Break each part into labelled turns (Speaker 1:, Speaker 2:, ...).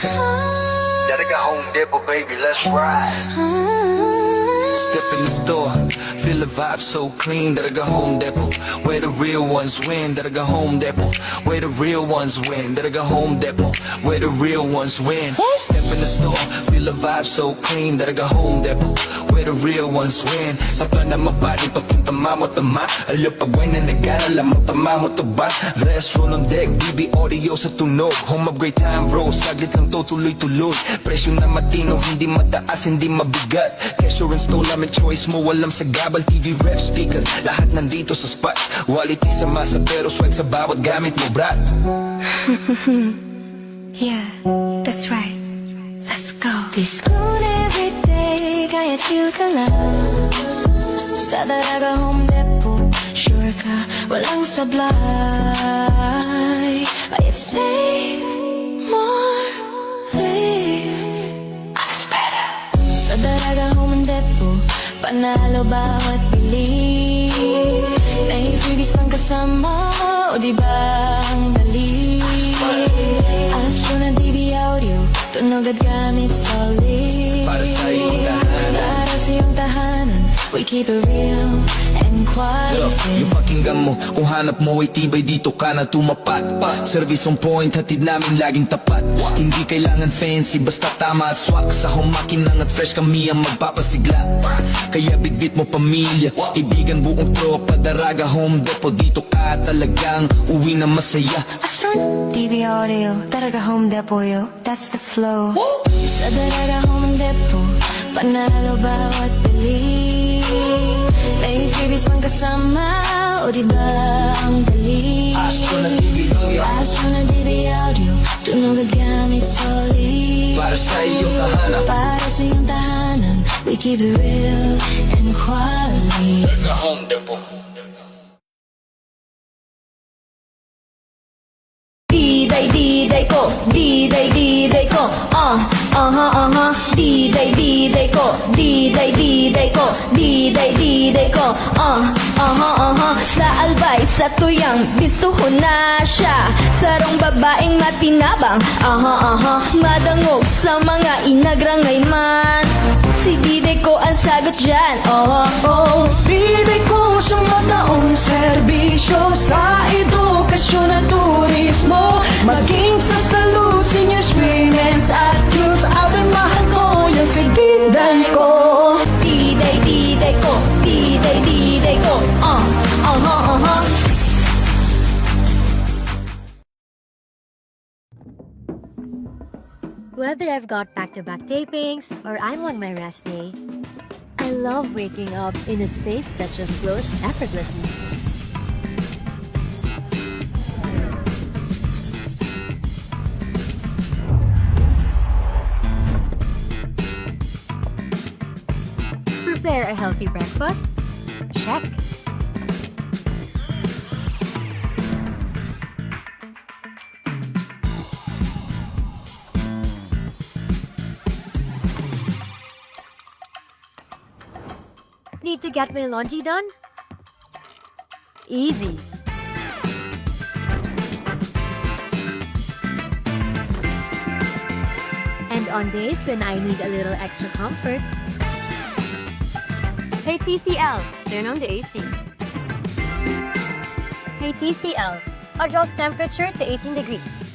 Speaker 1: Gotta go home, Dipper, baby, let's ride.
Speaker 2: Step in the store, feel the vibe so clean that I go home Depot. Where the real ones win, that I go home Depot. Where the real ones win, that I go home Depot. Where the real ones win. Step in the store, feel the vibe so clean that I go home Depot. Where the real ones win. Sa na mabali, papunta mo tama. Alyo pagway na nag-alala mo, tama mo to ba? Restaurant on deck, BB audio sa tunog. Home of great time bro, saglit lang to tuloy-tuloy. Presyo na matino, hindi mataas, hindi mabigat. Cashier and store, lamin choice mo, walang sa gabal. TV, ref, speaker, lahat nandito sa spot. Quality sa masa pero swag sa bawat gamit mo, brat.
Speaker 3: Yeah, that's right. Let's go. Discount every day, kaya chill ka lang. Sa Dalaga Home Depot, sure ka, walang sablay. Kaya save more, live. Mas better. Sa Dalaga Home Depot, panalo bawat bili. May freebies pang kasama, o diba ang dali? Astro na DB audio, tunog at gamit solid.
Speaker 2: Para sa iyong tahanan,
Speaker 3: para sa iyong tahanan, we keep it real and quality.
Speaker 2: yung pakinggan mo, kung hanap mo ay tibay, dito ka na tumapat. Service on point, hatid namin laging tapat. Hindi kailangan fancy, basta tama at swak. Sa humakinang at fresh kami ang magpapasigla. Kaya bitbit mo pamilya, ibigan buong tropa. Dalaga Home Depot, dito ka talagang uwi na masaya.
Speaker 3: Astro DB audio, Dalaga Home Depot, yo, that's the flow. Sa Dalaga Home Depot, panalo bawat bili. May freebies pang kasama, o diba ang dali?
Speaker 2: Astro na DB audio,
Speaker 3: Astro na DB audio, tunog at gamit solid.
Speaker 2: para sa iyong tahanan.
Speaker 3: Para sa iyong tahanan, we keep it real and quality.
Speaker 2: Dalaga Home Depot.
Speaker 4: Diday ko, diday ko, diday ko, diday ko, diday ko, sa albay, sa tuyang, bistuho na siya, sarong babaeng matinabang, madangog sa mga inagrangay man, si diday ko ang sagot dyan,
Speaker 5: Biday ko siyang mataong serbisyo sa edukasyon at turismo. Maging sa salud, seniors, women's at youth. Abang mahal ko yan si Diday ko.
Speaker 4: diday ko, diday ko,
Speaker 6: Whether I've got back-to-back tapings or I'm on my rest day, I love waking up in a space that just flows effortlessly. Prepare a healthy breakfast? Check. Need to get my laundry done? Easy. And on days when I need a little extra comfort, hey TCL, turn on the AC. Hey TCL, adjust temperature to 18 degrees.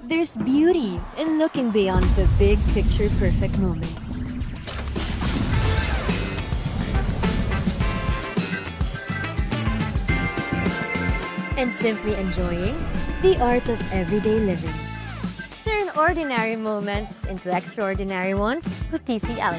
Speaker 6: There's beauty in looking beyond the big picture perfect moments. And simply enjoying the art of everyday living. Turn ordinary moments into extraordinary ones with TCL.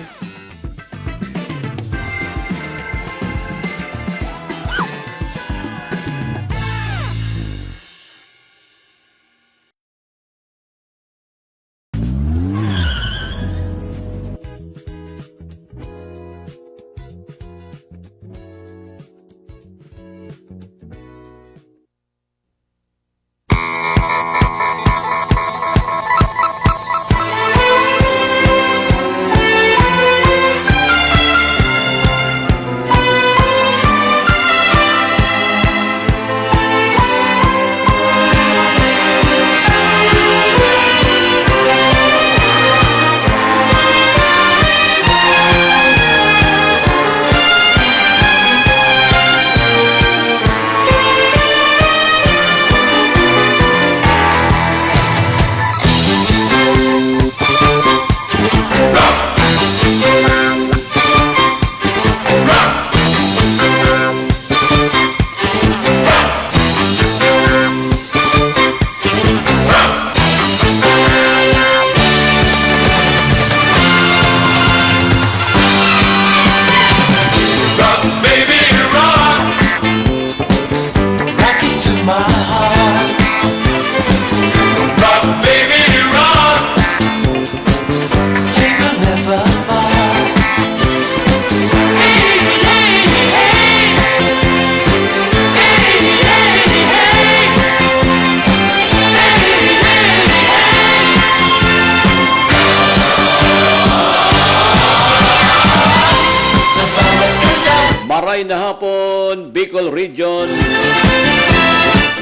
Speaker 7: na hapon, Bicol Region.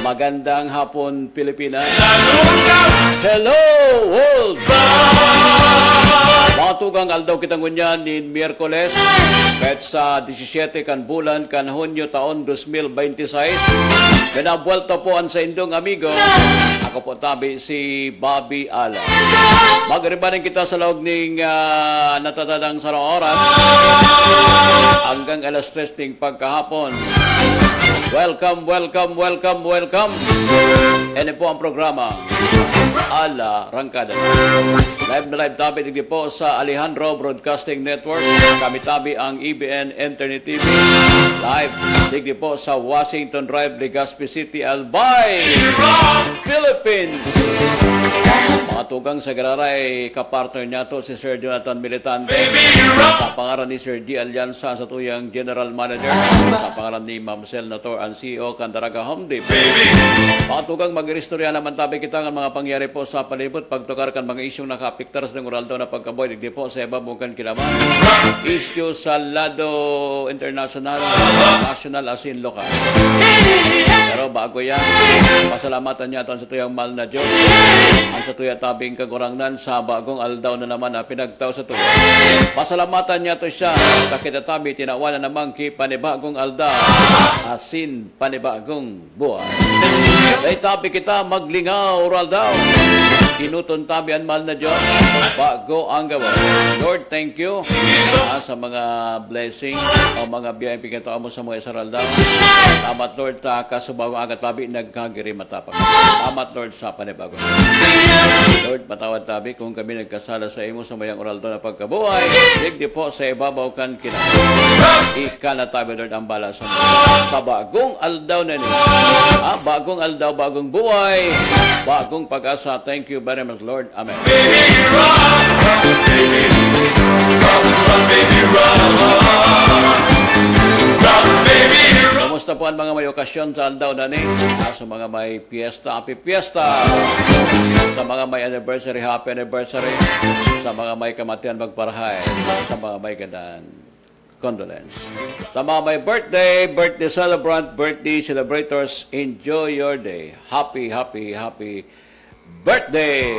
Speaker 7: Magandang hapon, Pilipinas. Hello, world! Matugang aldaw kitang ngunyan ni Miyerkules, petsa 17 kan bulan kan Hunyo taon 2026. Kinabuelta po ang sa indong amigo. Ako po tabi si Bobby Ala. Magribanin kita sa loob ng natatadang sarang oras hanggang alas 3 ng pagkahapon. Welcome, welcome, welcome, welcome. Yan po ang programa Ala Rangkada. Live na live tabi digdi po sa Alejandro Broadcasting Network. Kami tabi ang EBN Internet TV. Live digdi po sa Washington Drive, Legazpi City, Albay, Philippines. Mga tugang sa Gararay, kapartner niya to si Sir Jonathan Militante. Sa pangaran ni Sir G. Alianza sa tuyang General Manager. Sa pangaran ni Ma'am Sel Nator, ang CEO Candaraga Home Depot. Mga tugang mag-iristorya naman tabi kita ng mga pangyari po sa palibot. Pagtukar kan mga isyong nakapiktar sa ng oral daw na pagkaboy. Digdi po sa iba bukan kilaman. Issue sa lado international, national as in local. Pero bago yan, pasalamatan niya ito sa tuyang mahal na Diyos. Ang sa tuya tabing kagurangnan sa bagong aldaw na naman na pinagtaw sa tuya. Pasalamatan niya ito siya. Takita tabi, tinawanan naman ki panibagong aldaw. Asin panibagong buhay. Dahil tabi kita maglingaw oral daw. Tinuton tabi ang mahal na Diyos. Bago ang gawa. Lord, thank you sa mga blessing o mga biyayang pagkataon mo sa mga isaral daw. Salamat Lord kasubagong aga tabi nagkagiri matapang. Salamat Lord sa panibago. Lord, patawad tabi kung kami nagkasala sa imo sa mayang oral daw na pagkabuhay. Digdi po sa ibabaw kan kina. Ika na tabi Lord ang bala sa mga. Sa bagong aldaw na niyo. Bagong aldaw, bagong buhay, bagong pag-asa. Thank you very much Lord. Amen. Kumusta po ang mga may okasyon sa aldaw na ni? Sa mga may fiesta, happy fiesta. Sa mga may anniversary, happy anniversary. Sa mga may kamatian, magparahay. Sa mga may gandaan, condolence. Sa mga may birthday, birthday celebrant, birthday celebrators, enjoy your day. Happy, happy, happy birthday!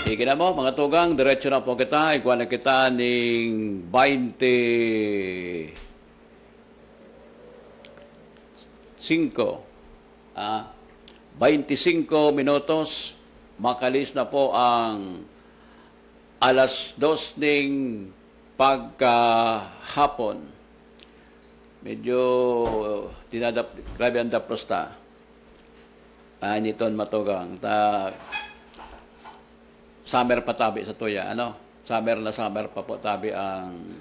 Speaker 7: Sige na mo, mga tugang, diretso na po kita. Ikuha na kita ng 25 minutos. Makalis na po ang alas 2 ng pagkahapon. Medyo grabe ang daprosta. Niton matugang. Summer pa tabi sa tuya. Summer na summer pa po tabi ang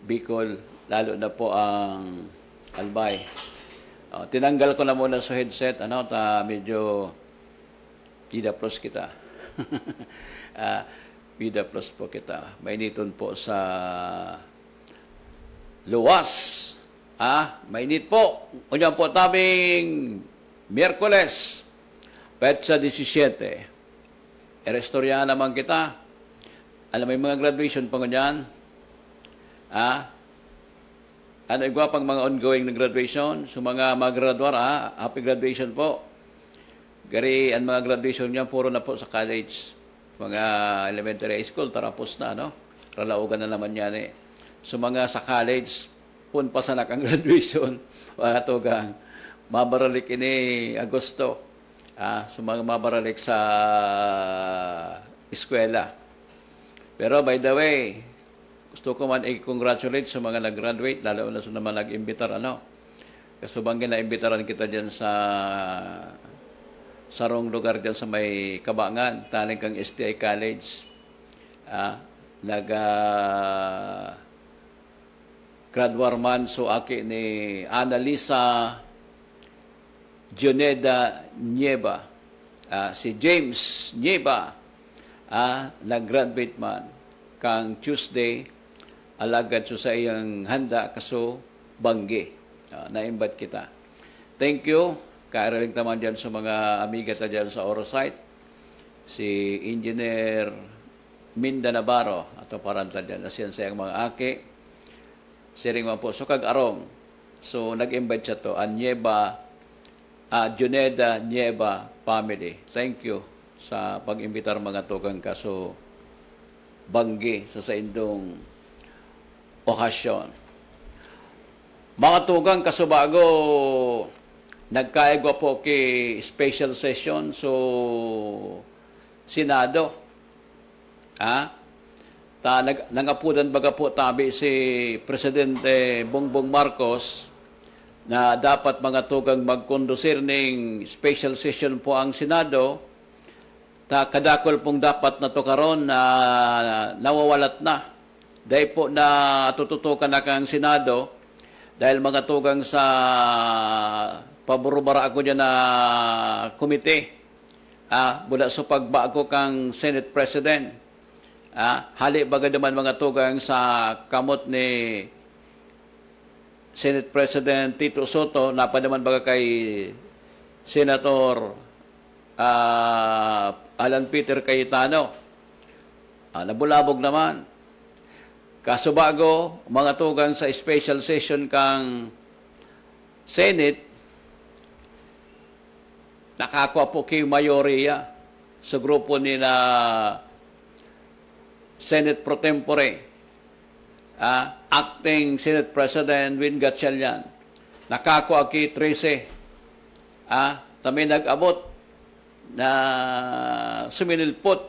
Speaker 7: Bicol, lalo na po ang Albay. Tinanggal ko na muna sa headset. Medyo Pidapros kita. Pidapros po kita. Mainiton po sa luwas. Mainit po. Unyan po tabing Miyerkules, petsa 17. Erestoryahan naman kita. Alam mo yung mga graduation pa ngunyan? Ano yung pang mga ongoing na graduation? So mga mag-graduar, happy graduation po. Gari, ang mga graduation niya, puro na po sa college. Mga elementary school, tarapos na, Ralaugan na naman yan, So mga sa college, punpasanak ang graduation. Mga tugang, mabaralik ini Agosto. So mga mabaralik sa eskwela. Pero by the way, gusto ko man i-congratulate sa mga nag-graduate, lalo na sa naman nag-imbitar, Kasubang gina-imbitaran kita dyan sa sarong lugar dyan sa may Kabangan, taling kang STI College. Graduar man so aki ni Annalisa Joneda Nieva, si James Nieva, nag-graduate man kang Tuesday, alagad so sa iyang handa kaso banggi. Na-invite kita. Thank you. Kaaraling naman dyan sa mga amiga ta dyan sa Orosite. Si Engineer Mindanabaro ato paranta dyan na siya sayang mga aki siring mga po so kag arong so nag-invite siya to Juneda Nieva family. Thank you sa pag-imbitar mga tugang kaso banggi sa indong okasyon. Mga tugang kasubago nagkaigwa po ki special session so Senado. Nangapudan baga po tabi si Presidente Bongbong Marcos na dapat mga tugang magkondusir ng special session po ang Senado. Kadakol pong dapat na to karon na nawawalat na. Dahil po na tututukan na kang Senado dahil mga tugang sa paborobara ako dyan na komite mula sa pagbago kang Senate President. Hali baga naman mga tugang sa kamot ni Senate President Tito Soto, napadaman baga kay Senator Alan Peter Cayetano. Nabulabog naman. Kaso bago, mga tugang sa special session kang Senate, nakakuha po kay mayorya sa grupo nila Senate Pro Tempore, Acting Senate President Win Gatchalian. Nakakuha kay 13. Kami nag-abot na sumilipot.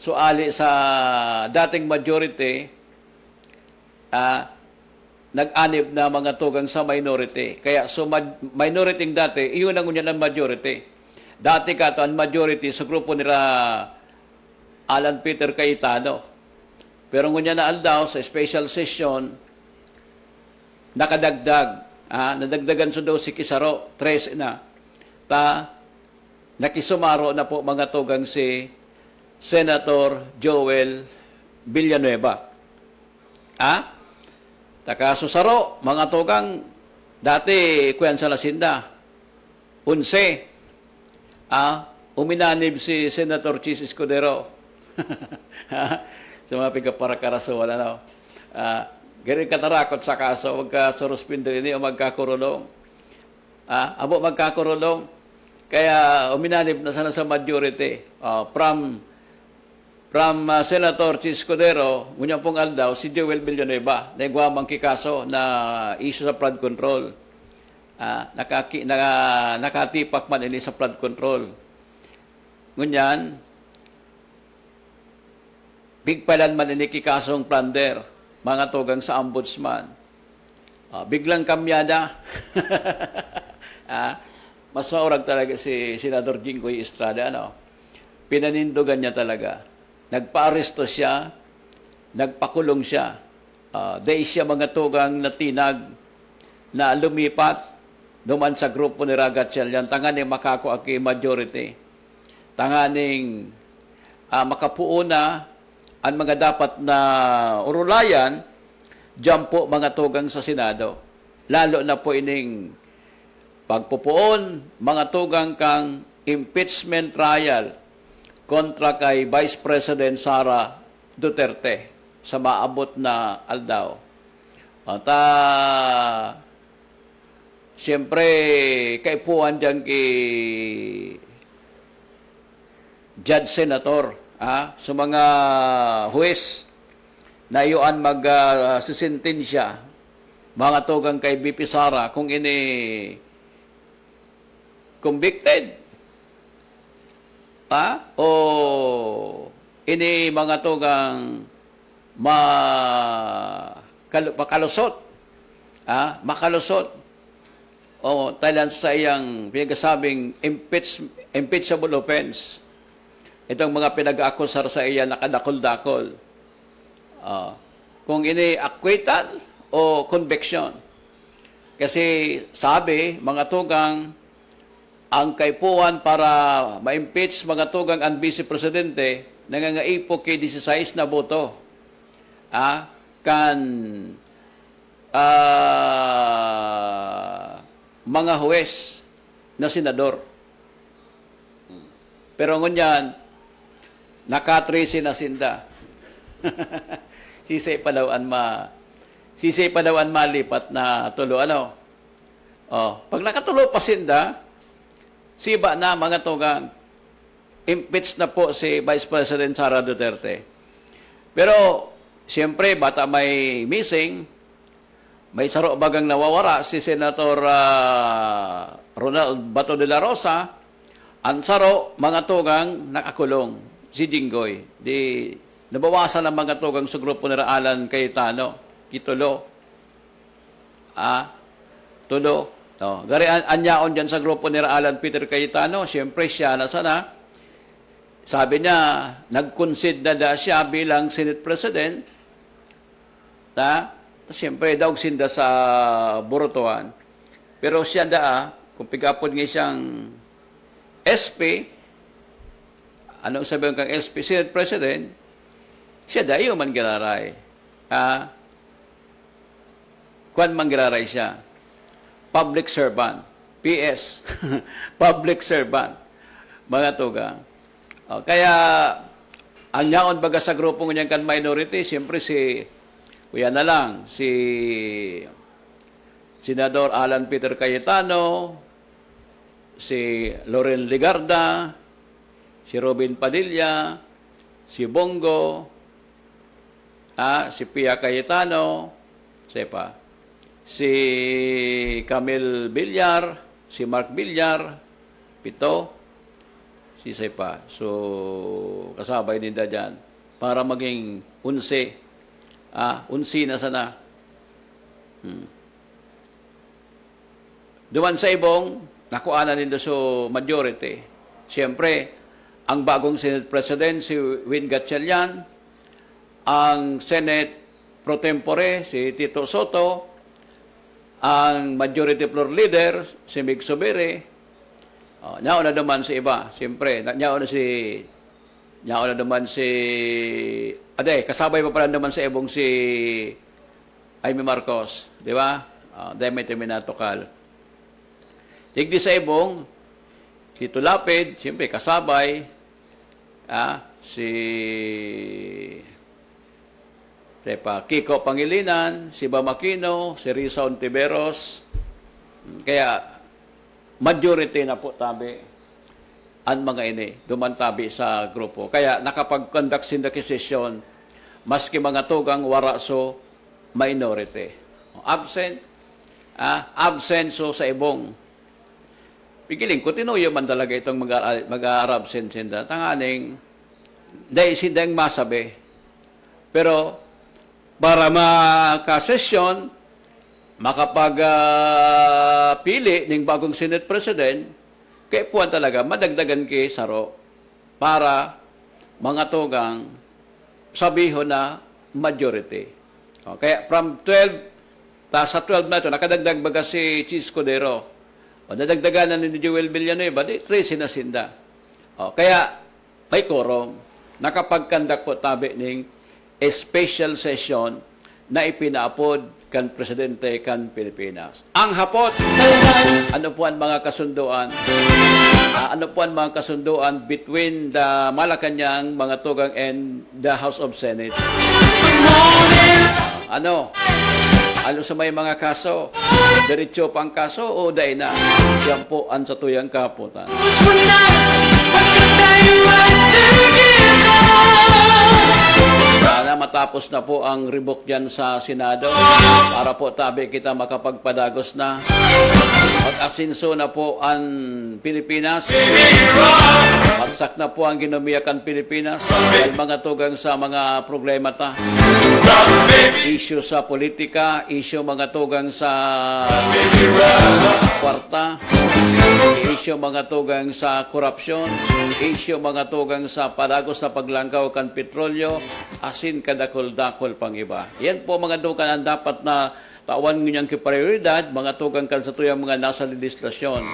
Speaker 7: So, ali sa dating majority, nag-anib na mga tugang sa minority. Kaya, so, minority dati, iyon ang unyan ang majority. Dati ka ito, ang majority sa grupo nila Alan Peter Cayetano. Pero ngunyan na aldaw sa special session, nakadagdag. Nadagdagan so daw si Kisaro, 13 na. Nakisumaro na po mga tugang si Senator Joel Villanueva. Susaro, mga tugang, dati kuyan sa Lasinda, 11. Uminanib si Senator Chis Escudero. Sa mga pigaparakaraso, wala na. Gari katarakot sa kaso, magkasuruspindo ini o magkakurulong. Abo magkakurulong. Kaya uminanib na sana sa majority. From Senator Chis Escudero, ngunya pong aldaw, si Joel Villanueva, na igwamang kikaso na issue sa flood control. Nakatipak man ini sa flood control. Ngunyan, bigpalan man ini kikasong plunder, mga tugang sa ombudsman. Biglang kamyada. Mas maurag talaga si Senador Jinggoy Estrada. Pinanindugan niya talaga. Nagpa-aresto siya, nagpakulong siya. Dahil siya mga tugang na tinag na lumipat duman sa grupo ni Gatchalian, tanganing makakuha kay majority. Tanganing makapuuna ang mga dapat na urulayan diyan po mga tugang sa Senado. Lalo na po ining pagpupuon, mga tugang kang impeachment trial kontra kay Vice President Sara Duterte sa maabot na aldaw. At siyempre, kaipuan dyan kay Judge Senator, sa mga huwes na iyon mag-sisintensya, mga tugang kay BP Sara, kung ini convicted, o ini mga tugang makalusot, makalusot, o Thailand sa iyang pinagsabing impeachable offense. Itong mga pinag-akusar sa iya nakadakol-dakol. Kung ini acquittal o conviction. Kasi sabi, mga tugang, ang kaipuan para ma-impeach mga tugang ang Vice Presidente nangangaipo kay 16 na boto. Mga huwes na senador. Pero ngunyan, Naka-13 na sinda. Sisay pa daw ang malipat na tulo. Ano? Oh, pag nakatulo pa sinda, siba na mga tugang, impeach na po si Vice President Sara Duterte. Pero, siyempre, bata may missing, may saro bagang nawawara si Senator Ronald Bato de la Rosa, ang saro, mga tugang, nakakulong, si Jinggoy. Di, nabawasan ang mga tugang sa grupo ni Alan Cayetano, Kitulo. Tulo. Oh, gari anyaon dyan sa grupo ni Alan Peter Cayetano, siyempre siya na sana. Sabi niya, nag-concede na siya bilang Senate President. Siyempre, daw sinda sa Burutuan. Pero siya kung pigapod nga siyang SP, anong sabihin kang SP, Senate President, siya yung manggiraray. Kwan manggiraray siya. Public servant. PS. Public servant. Mga tugang. Kaya, ang yaon baga sa grupo niyang kan minority, siyempre kuya na lang, si Senador Alan Peter Cayetano, si Loren Ligarda, si Robin Padilla, si Bongo, si Pia Cayetano, si Camille Villar, si Mark Villar, 7, si Sepa. So, kasabay din dyan para maging 11. 11 na sana. Duman sa ibong, nakuha na nila so majority. Siyempre, ang bagong Senate President, si Win Gatchalian, ang Senate Pro Tempore, si Tito Soto, ang Majority Floor Leader, si Mig Subiri, nyaon na naman si iba. Siyempre, nyaon na naman si kasabay pa pala naman sa ibong si Amy Marcos, di ba? Dahil may terminatokal. Tigdi sa ibong, si Tulapid, siyempre kasabay, si Kiko Pangilinan, si Bamakino, si Risa Ontiveros. Kaya, majority na po tabi ang mga ini, dumantabi sa grupo. Kaya, nakapag-conduct sindakisasyon, maski mga tugang waraso, minority. Absent so sa ibong. Pigiling ko, tinuyo man talaga itong mag-a-absent sinda. Tanganing, dahil sindang masabi. Pero, para makasesyon, makapag-pili ng bagong Senate President, kaya puwan talaga, madagdagan kay Saro para mga tugang sabihin na majority. Kaya from 12, sa 12 na ito, nakadagdag baga si Chis Codero. Nadagdagan na ni Joel Villanueva, di 13 na sinda. Kaya may quorum, nakapag-conduct po tabi ng a special session na ipinaapod kan Presidente kan Pilipinas. Ang hapot, ano po ang mga kasunduan? Ano po ang mga kasunduan between the Malacanang, mga tugang, and the House of Senate? Ano sa may mga kaso? Diretso pang kaso o dahil na? Yan po ang satuyang kaputan. Sana matapos na po ang revoke dyan sa Senado para po tabi kita makapagpadagos na. Mag-asinso na po ang Pilipinas. Magsak na po ang ginumiyakan Pilipinas. Dahil mga tugang sa mga problema ta. Issue sa politika, issue mga tugang sa kwarta, issue mga tugang sa korupsyon, issue mga tugang sa padagos sa paglangkaw kan petrolyo, asin kadakol-dakol pang iba. Yan po mga tugang ang dapat na tawan niyang kiprioridad, mga tugang kan sa tuyang mga nasa legislasyon.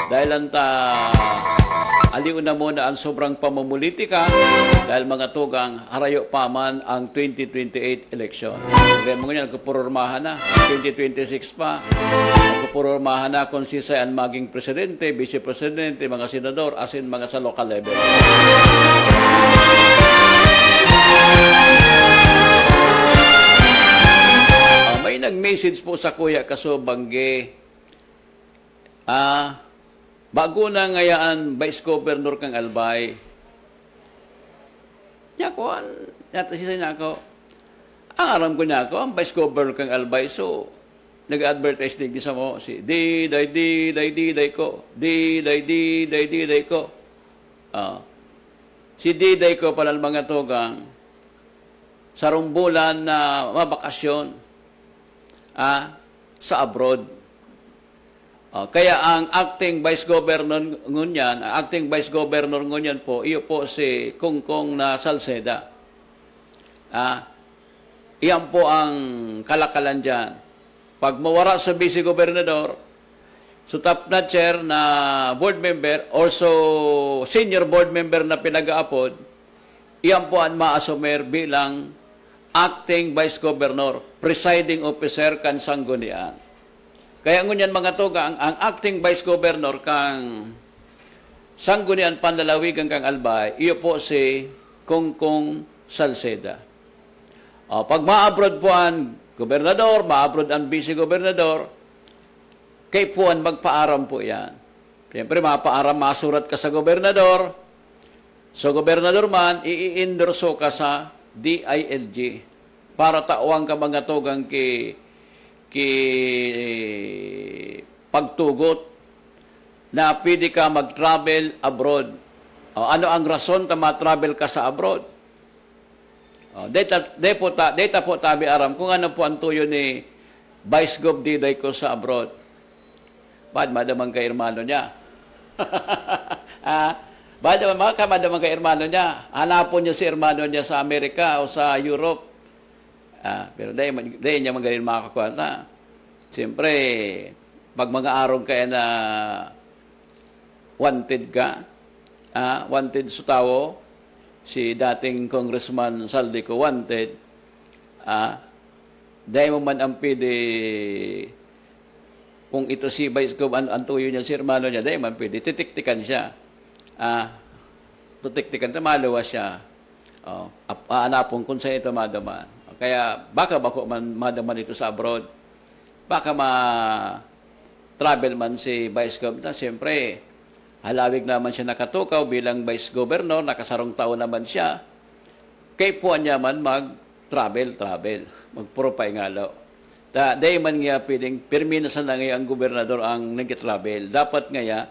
Speaker 7: Dahil aliw na muna ang sobrang pamumulitika dahil mga tugang harayo pa man ang 2028 election. Kaya mga yan, nagpupururmahan na. 2026 pa. Nagpupururmahan na kung sisay ang maging presidente, vice-presidente, mga senador, asin mga sa local level. May nag-message po sa Kuya Kasobangge, bago na ngayaan Vice Governor kang Albay. Niya ko, natasisa niya ako, ang aram ko niya ako, ang Vice Governor kang Albay, so, nag-advertise din sa mo, si Diday ko. Si Diday ko pala mga tugang, sa rumbulan na mabakasyon, sa abroad. Kaya ang acting Vice Governor ngunyan, po, iyo po si Kungkong na Salceda. Iyan po ang kalakalan dyan. Pag mawara sa Vice Gobernador, so top na chair na board member, also senior board member na pinag-aapod, iyan po ang maasumer bilang acting Vice Governor, presiding officer kan sanggunian. Kaya ngunyan mga tugang, ang acting Vice Governor kang sanggunian Panlalawigan kang Albay, iyo po si Kungkong Salceda. Pag ma-abroad po ang gobernador, ma-abroad ang vice-gobernador, kay po ang magpaaram po yan. Siyempre, mapaaram, masurat ka sa gobernador. So, gobernador man, i-endorso ka sa DILG para tauang ka mga tugang ki pagtugot na pwede ka mag-travel abroad. Ano ang rason na ma-travel ka sa abroad? Data po tabi aram kung ano po ang tuyo ni Vice Gov Diday ko sa abroad. Ba't madamang ka hermano niya? Madamang ka hermano niya. Hanapon niya si hermano niya sa Amerika o sa Europe. Pero dahil niya magaling makakuha. Siyempre, pag mga araw kaya na wanted ka, wanted sutawo, si dating Congressman Saldico wanted, dahil mo man ang pwede, kung ito si Vice Gov, ang tuyo niya, si hermano niya, dahil man pwede, titiktikan siya. Titiktikan, malawas siya. Aanapon kung saan ito madaman. Kaya baka man madaman ito sa abroad. Baka ma-travel man si Vice Gov. Siyempre, halawig naman siya nakatukaw bilang Vice Governor, nakasarong taon naman siya. Kay puwan niya man mag-travel. Magpropay nga lo. Dahil man nga pwedeng perminasan na ngayon ang gobernador ang nag-travel. Dapat nga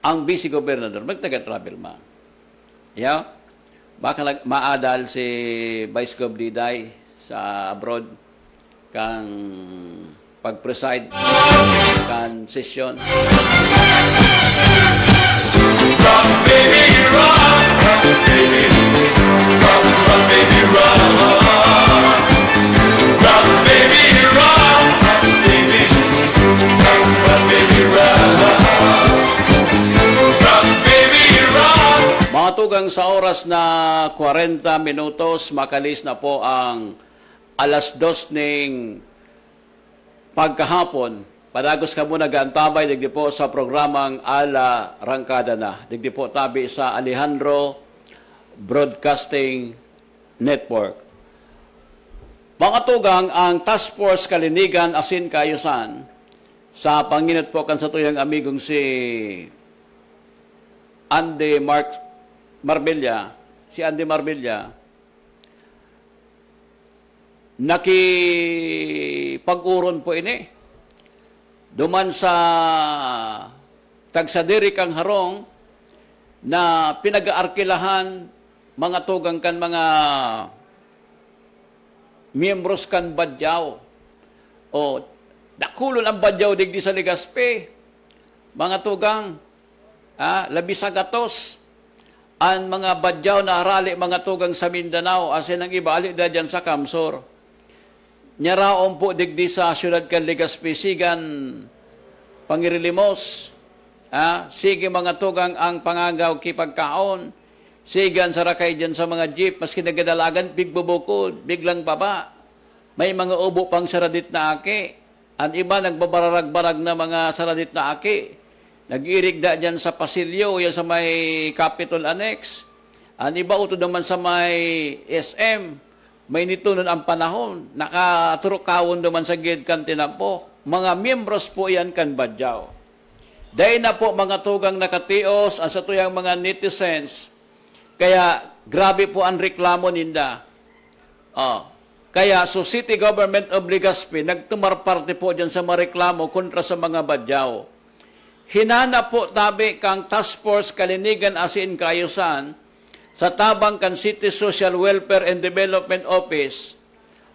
Speaker 7: ang vice gobernador magtaga-travel man. Yeah? Baka maadal si Vice Gov Diday sa abroad kang pag-preside kan session. Mga tugang sa oras na 40 minutos, makalis na po ang alas 2 ng pagkahapon. Padagos ka muna gantabay, digdi po sa programang Ala Rangkada na. Digdi po tabi sa Alejandro Broadcasting Network. Mga tugang, ang Task Force Kalinigan Asin Kayusan sa panginat po kan sa tuyang amigong si Andy Marbella, nakipag-uron po ini. Duman sa tagsadiri kang harong na pinag-aarkilahan mga tugang kan mga miyembros kan badyaw. O dakulon ang badyaw digdi sa Legazpi. Mga tugang, labisagatos ang mga badyaw na harali mga tugang sa Mindanao, asin ang ibali da dyan sa Kamsor. Nyaraon po digdi sa syudad kan Legazpi, sigan pangirilimos, sige mga tugang ang pangagaw kipagkaon, sigan sarakay dyan sa mga jeep, maski nagadalagan, bigbubukod, biglang baba, may mga ubo pang saradit na aki, ang iba nagbabarag-barag na mga saradit na aki, nag-irig da dyan sa pasilyo, yan sa may Capitol Annex. Iba uto naman sa may SM, may nitunon ang panahon, nakaturukawon naman sa gid kan tinampo. Mga miyembros po yan kan Badyaw. Dahil na po mga tugang nakatios, ang sa tuyang mga netizens, kaya grabe po ang reklamo ninda. Kaya so City Government of Legazpi, nagtumarparte po dyan sa mga reklamo kontra sa mga Badyaw. Hinana po tabi kang Task Force Kalinigan Asin Kayusan sa tabang kan City Social Welfare and Development Office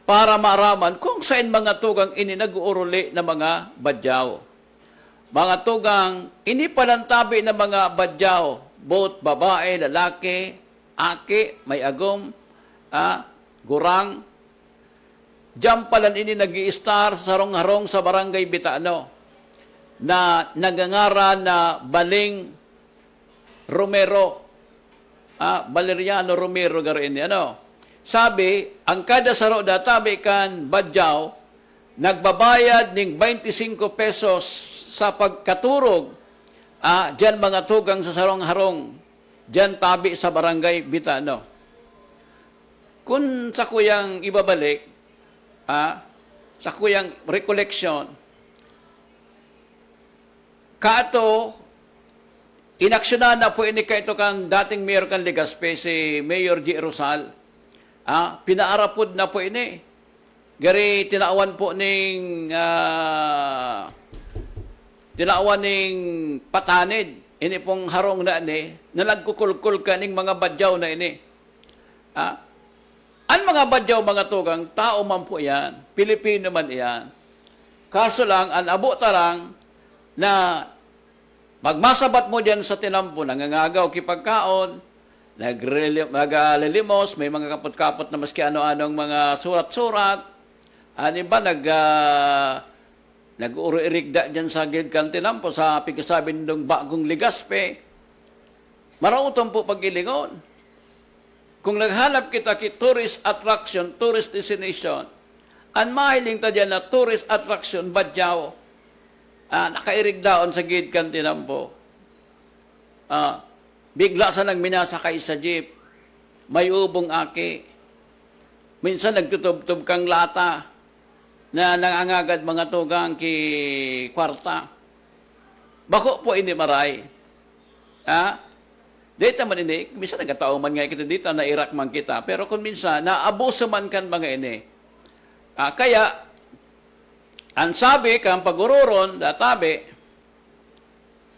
Speaker 7: para maaraman kung saan mga tugang ini nag-uuruli na mga Badyaw. Mga tugang, ini palantabi ng mga Badyaw, both babae, lalaki, aki, may agom, gurang. Diyan palan ini nag-i-star sa harong-harong sa Barangay Bitano na nagangara na Baling Romero, Valeriano Romero garin Sabi, ang kada saro databi kan Badyaw, nagbabayad ng 25 pesos sa pagkaturog, dyan mga tugang sa sarong-harong, dyan tabi sa Barangay Bitano. Kung sa kuyang ibabalik, sa kuyang recollection, kato, inaksyonan na po ini kaito kan dating mayor kan Legazpi, si Mayor G. Rosal. Pinaarapod na po ini. Gari tinaawan po ning patanid. Ini pong harong na ini, nalagkukulkul ka ning mga Badyaw na ini. Ang mga Badyaw, mga tugang, tao man po yan. Pilipino man yan. Kaso lang, ang abo tarang na magmasabat mo dyan sa tinampo, nangangagaw kipagkaon, naglilimos, may mga kapot-kapot na maski ano-anong mga surat-surat. Ano ba, nag-urigda dyan sa gilid kan tinampo, sa pikisabi ng bagong Legazpi. Marautom po pag-ilingon. Kung naghanap kita ki tourist attraction, tourist destination, ang mahiling ta dyan na tourist attraction, Badyaw, nakairig daon sa gilid kan tinampo. Bigla sa nang minasakay sa jeep, may ubong aki. Minsan nagtutub-tub kang lata na nangangagad mga tugang ki kwarta. Bako po ini maray. Dito man ini, minsan nagkatao man nga kita dito, nairak man kita. Pero kung minsan, naabuso man kan mga ini. Kaya, ang sabi kang pagururon, databi,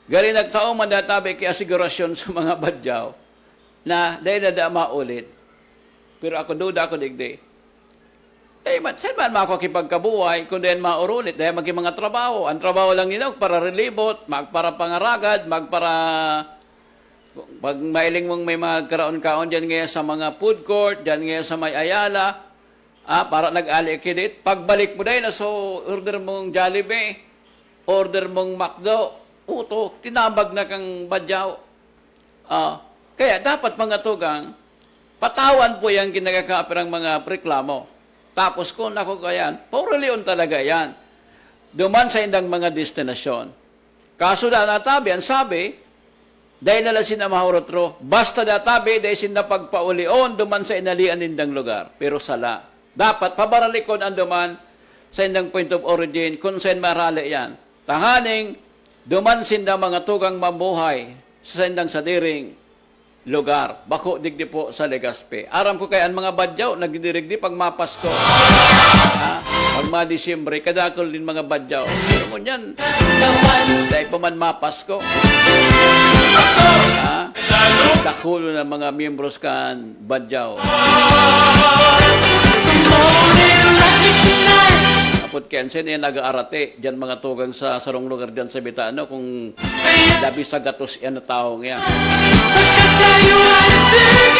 Speaker 7: gari nagtao man databi ki asigurasyon sa mga Badyaw na dahil na maulit. Pero ako duda ako digdi. Saan ba makakipagkabuhay kung dahil maurulit? Dahil mga trabaho. Ang trabaho lang nila, para relibot, magpara pangaragad, pag mailing mong may magkaraon-kaon dyan ngayon sa mga food court, dyan ngayon sa may Ayala, para nag-alikidit. Pagbalik mo dahil, so order mong Jollibee, order mong McDo, tinabag na kang Badyaw. Kaya dapat mga tugang, patawan po yung ginagakapirang mga reklamo. Tapos kung ako kayan, pauralion talaga yan. Duman sa indang mga destinasyon. Kaso na natabi, ang sabi, dahil nala sinamahurotro, basta natabi, dahil sinapagpaulion, duman sa inalian indang lugar. Pero sala. Dapat pabaralikon ang duman sa indang point of origin, kung saan marali yan. Tanganing, duman sinda mga tugang mamuhay sa indang sadiring lugar. Bako digdi po sa Legazpi. Aram ko kaya ang mga Badyaw, nagdidirigdi pag mapasko. Pag ma-Disyembre, kadakol din mga Badyaw. Pero mo yan, dahil pa man mapasko. Dakulo na mga miyembros kan Badyaw. Kapot kensen yung nag-aarate, dyan mga tugang sa sarong lugar dyan sa Bitano, kung labi sa gatos yan na taong yan.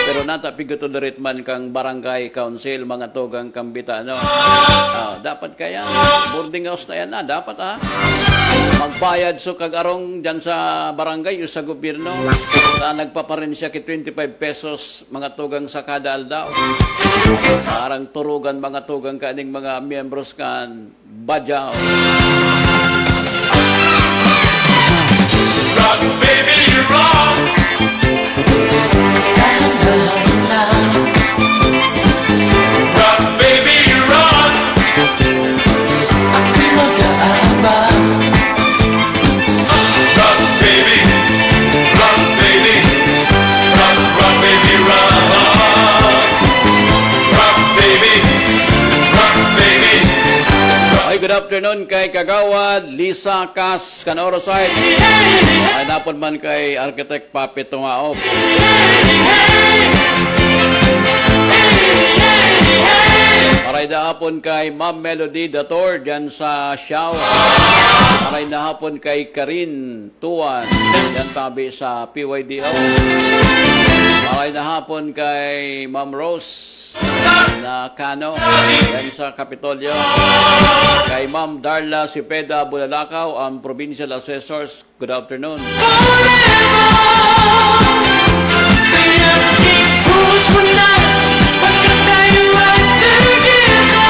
Speaker 7: Pero natapigoto darit man kang barangay council, mga tugang kang Bitano. Dapat kaya, boarding house na yan na, dapat magbayad so kag-arong dyan sa barangay, yung sa gobyerno, nagpaparin siya ki 25 pesos mga tugang sa kada aldaw. Parang turugan mga tugang kaning mga miyembros kan Badyaw.
Speaker 2: Rock, baby, rock.
Speaker 7: afternoon kay Kagawad Lisa Cas Canorosite. Ay napon man kay Architect Papi Tungaop. Maray na hapon kay Ma'am Melody Dator dyan sa Siaw. Maray na hapon kay Karin Tuan dyan tabi sa PYDO. Maray na hapon kay Ma'am Rose na Kano dyan sa Kapitolyo. Kay Ma'am Darla Cepeda Bulalakaw, ang Provincial Assessors. Good afternoon.
Speaker 5: Push mo na, pagkat tayo ay together.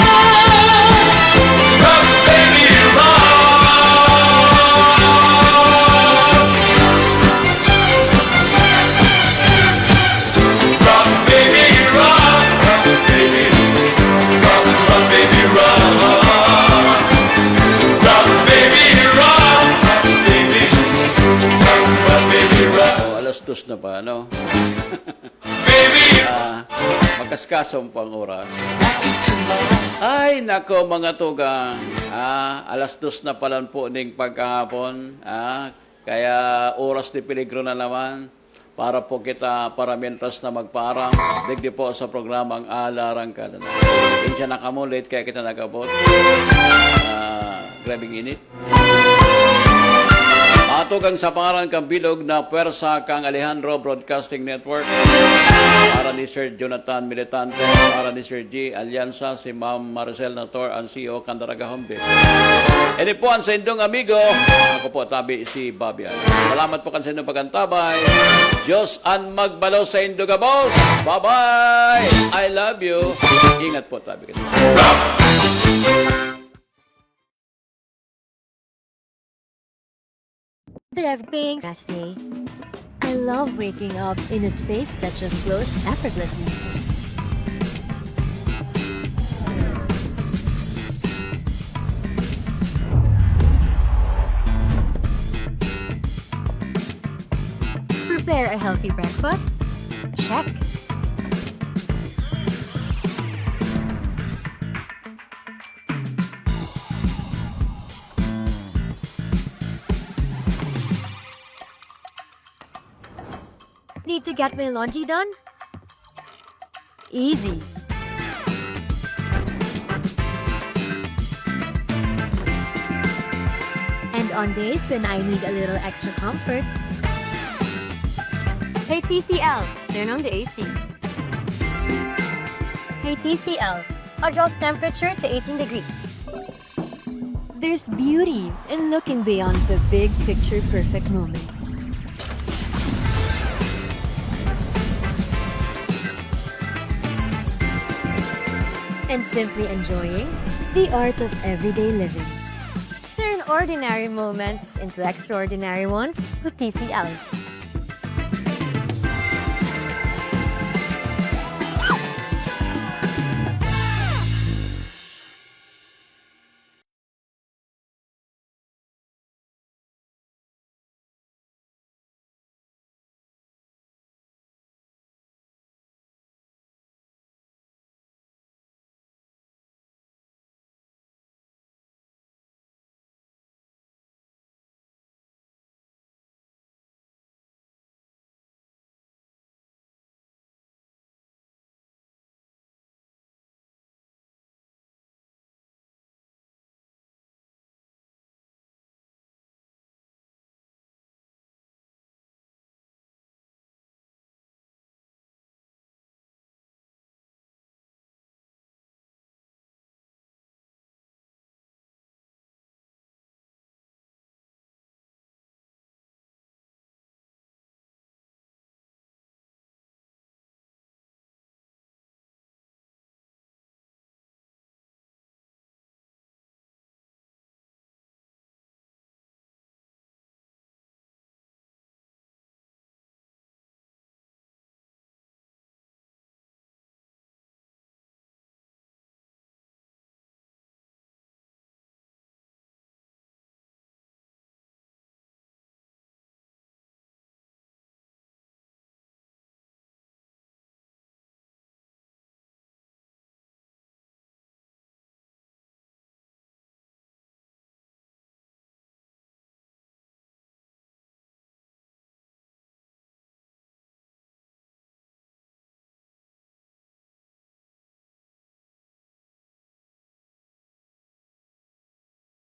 Speaker 5: Rock, baby, rock. Rock, baby, rock. Rock, baby. Rock, rock, baby, rock. Rock, baby, rock. Rock, baby. Rock, rock, baby, rock.
Speaker 7: Oh, alas 2 na pa, ano?
Speaker 5: Baby,
Speaker 7: Magkaskasong pang oras. Ay, nako mga tugang. Alas 2 na pala po ning pagkahapon. Kaya oras ni peligro na naman para po kita para mientras na magparang. Digdi po sa programang Alarang Ka na. Insya na kamo, late kaya kita nagabot. Grabing init. Matugang sa pangalan kang bilog na pwersa kang Alejandro Broadcasting Network. Para ni Sir Jonathan Militante, para ni Sir G. Alianza, si Ma'am Maricel Nator, ang CEO Candaraga Homde. Ini po ang sa indong amigo. Ako po tabi si Babian. Salamat po kan sa indong pagkantabay. Diyos ang magbalo sa indong boss. Bye-bye! I love you. Ingat po tabi.
Speaker 6: Everything last day. I love waking up in a space that just flows effortlessly. Prepare a healthy breakfast? Check. Need to get my laundry done? Easy. And on days when I need a little extra comfort, hey TCL, turn on the AC. Hey TCL, adjust temperature to 18 degrees. There's beauty in looking beyond the big picture perfect moments. And simply enjoying the art of everyday living. Turn ordinary moments into extraordinary ones with TCL.